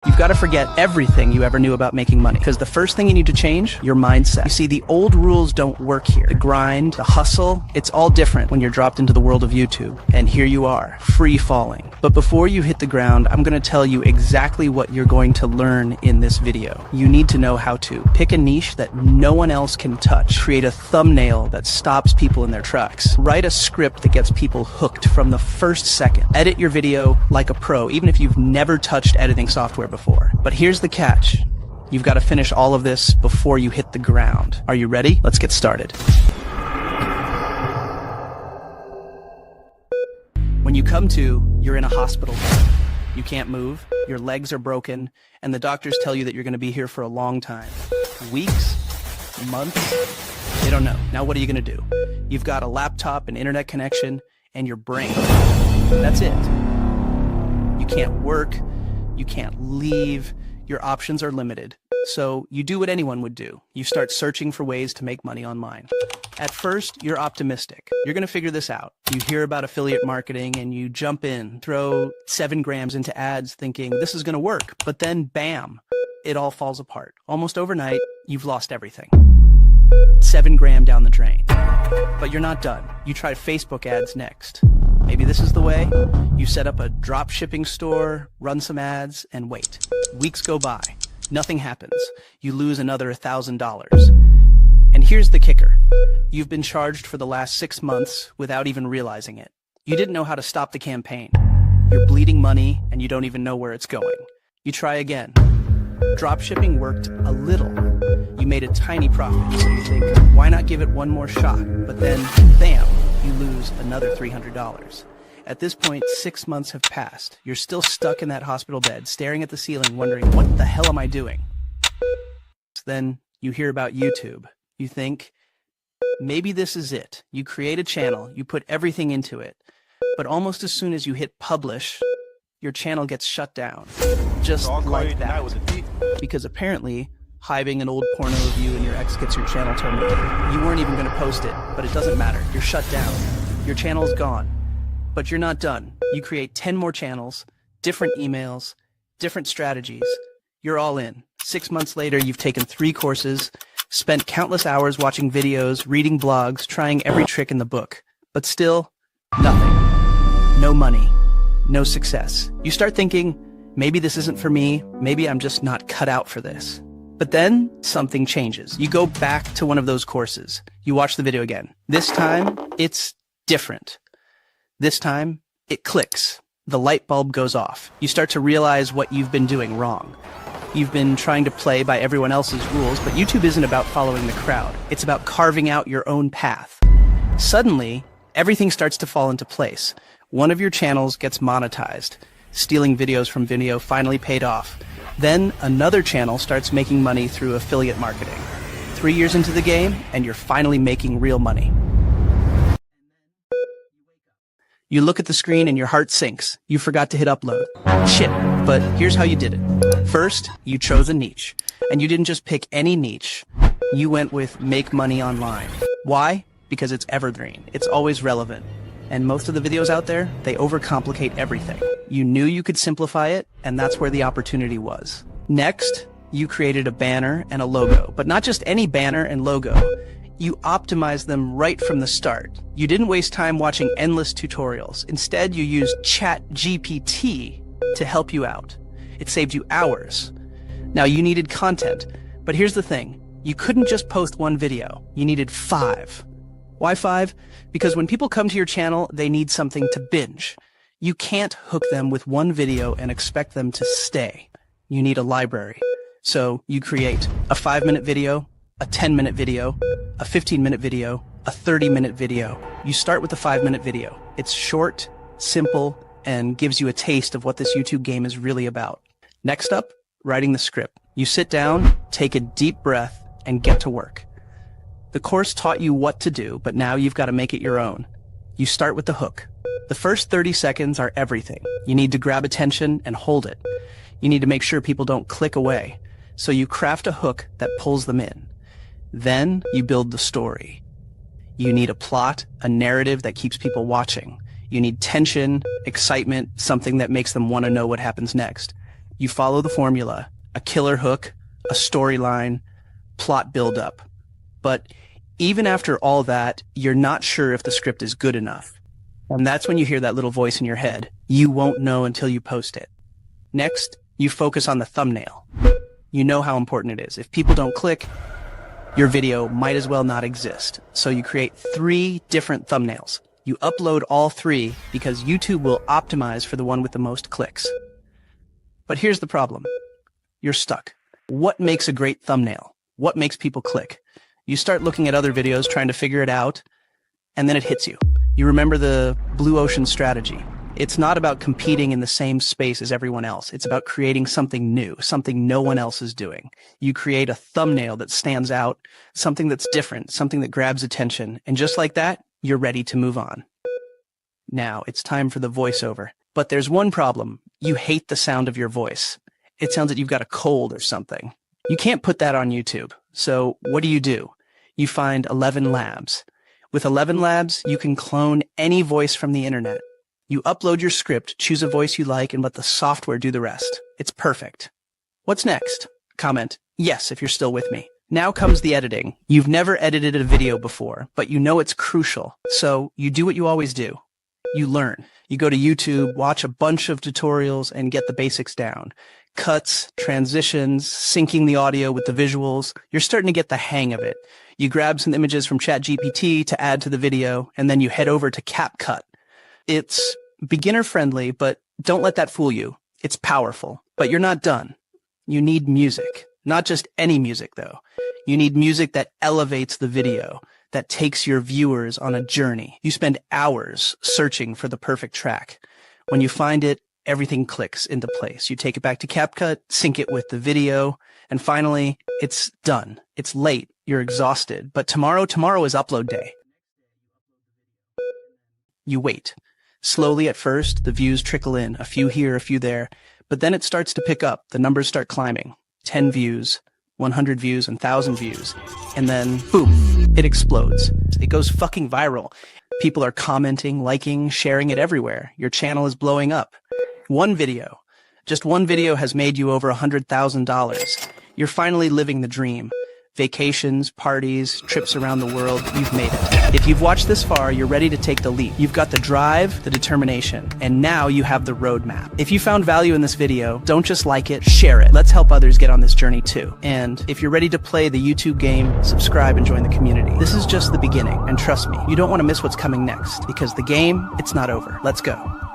You've got to forget everything you ever knew about making money, because the first thing you need to change, your mindset. You see, the old rules don't work here. The grind, the hustle, it's all different when you're dropped into the world of YouTube. And here you are, free falling. But before you hit the ground, I'm going to tell you exactly what you're going to learn in this video. You need to know how to pick a niche that no one else can touch, create a thumbnail that stops people in their tracks, write a script that gets people hooked from the first second, edit your video like a pro, even if you've never touched editing software before. But here's the catch. You've got to finish all of this before you hit the ground. Are you ready? Let's get started. When you come to, you're in a hospital bed. You can't move, your legs are broken, and the doctors tell you that you're going to be here for a long time. Weeks? Months? They don't know. Now what are you going to do? You've got a laptop, an internet connection, and your brain. That's it. You can't work. You can't leave. Your options are limited. So you do what anyone would do. You start searching for ways to make money online. At first, you're optimistic. You're going to figure this out. You hear about affiliate marketing and you jump in, throw 7 grams into ads thinking this is going to work. But then, bam, it all falls apart. Almost overnight, you've lost everything. 7 grand down the drain. But you're not done. You try Facebook ads next. Maybe this is the way. You set up a drop shipping store, run some ads, and wait. Weeks go by. Nothing happens. You lose another $1,000. And here's the kicker. You've been charged for the last 6 months without even realizing it. You didn't know how to stop the campaign. You're bleeding money and you don't even know where it's going. You try again. Drop shipping worked a little. You made a tiny profit, so you think, why not give it one more shot? But then, bam, you lose another $300. At this point, 6 months have passed. You're still stuck in that hospital bed, staring at the ceiling, wondering, what the hell am I doing? Then you hear about YouTube. You think, maybe this is it. You create a channel, you put everything into it, but almost as soon as you hit publish, your channel gets shut down. Just like that. Because apparently, hiving an old porno of you and your ex gets your channel terminated. You weren't even going to post it, but it doesn't matter. You're shut down. Your channel's gone. But you're not done. You create 10 more channels, different emails, different strategies. You're all in. 6 months later, you've taken 3 courses, spent countless hours watching videos, reading blogs, trying every trick in the book. But still, nothing. No money. No success. You start thinking, maybe this isn't for me. Maybe I'm just not cut out for this. But then something changes. You go back to one of those courses. You watch the video again. This time, it's different. This time, it clicks. The light bulb goes off. You start to realize what you've been doing wrong. You've been trying to play by everyone else's rules, but YouTube isn't about following the crowd. It's about carving out your own path. Suddenly, everything starts to fall into place. One of your channels gets monetized. Stealing videos from Vimeo finally paid off. Then another channel starts making money through affiliate marketing. 3 years into the game, and you're finally making real money. You look at the screen and your heart sinks. You forgot to hit upload. Shit, but here's how you did it. First, you chose a niche. And you didn't just pick any niche. You went with make money online. Why? Because it's evergreen. It's always relevant. And most of the videos out there, they overcomplicate everything. You knew you could simplify it, and that's where the opportunity was. Next, you created a banner and a logo, but not just any banner and logo. You optimized them right from the start. You didn't waste time watching endless tutorials. Instead, you used ChatGPT to help you out. It saved you hours. Now, you needed content, but here's the thing. You couldn't just post 1 video. You needed 5. Why 5? Because when people come to your channel, they need something to binge. You can't hook them with 1 video and expect them to stay. You need a library. So you create a 5-minute video, a 10-minute video, a 15-minute video, a 30-minute video. You start with the 5-minute video. It's short, simple, and gives you a taste of what this YouTube game is really about. Next up, writing the script. You sit down, take a deep breath, and get to work. The course taught you what to do, but now you've got to make it your own. You start with the hook. The first 30 seconds are everything. You need to grab attention and hold it. You need to make sure people don't click away. So you craft a hook that pulls them in. Then you build the story. You need a plot, a narrative that keeps people watching. You need tension, excitement, something that makes them want to know what happens next. You follow the formula, a killer hook, a storyline, plot build-up. But even after all that, you're not sure if the script is good enough. And that's when you hear that little voice in your head. You won't know until you post it. Next, you focus on the thumbnail. You know how important it is. If people don't click, your video might as well not exist. So you create 3 different thumbnails. You upload all 3 because YouTube will optimize for the one with the most clicks. But here's the problem. You're stuck. What makes a great thumbnail? What makes people click? You start looking at other videos, trying to figure it out, and then it hits you. You remember the blue ocean strategy. It's not about competing in the same space as everyone else. It's about creating something new, something no one else is doing. You create a thumbnail that stands out, something that's different, something that grabs attention, and just like that, you're ready to move on. Now, it's time for the voiceover. But there's one problem. You hate the sound of your voice. It sounds like you've got a cold or something. You can't put that on YouTube. So what do? You find ElevenLabs. With ElevenLabs, you can clone any voice from the internet. You upload your script, choose a voice you like, and let the software do the rest. It's perfect. What's next? Comment yes if you're still with me. Now comes the editing. You've never edited a video before, but you know it's crucial. So you do what you always do. You learn. You go to YouTube, watch a bunch of tutorials, and get the basics down. Cuts, transitions, syncing the audio with the visuals. You're starting to get the hang of it. You grab some images from ChatGPT to add to the video, and then you head over to CapCut. It's beginner-friendly, but don't let that fool you. It's powerful, but you're not done. You need music. Not just any music, though. You need music that elevates the video, that takes your viewers on a journey. You spend hours searching for the perfect track. When you find it, everything clicks into place. You take it back to CapCut, sync it with the video, and finally, it's done. It's late. You're exhausted. But tomorrow is upload day. You wait. Slowly at first, the views trickle in, a few here, a few there, but then it starts to pick up. The numbers start climbing. 10 views, 100 views, and 1,000 views. And then, boom, it explodes. It goes fucking viral. People are commenting, liking, sharing it everywhere. Your channel is blowing up. Just one video has made you over $100,000. You're finally living the dream. Vacations, parties, trips around the world, you've made it. If you've watched this far, you're ready to take the leap. You've got the drive, the determination, and now you have the roadmap. If you found value in this video, don't just like it, share it. Let's help others get on this journey too. And if you're ready to play the YouTube game, subscribe and join the community. This is just the beginning, and trust me, you don't want to miss what's coming next, because the game, it's not over. Let's go.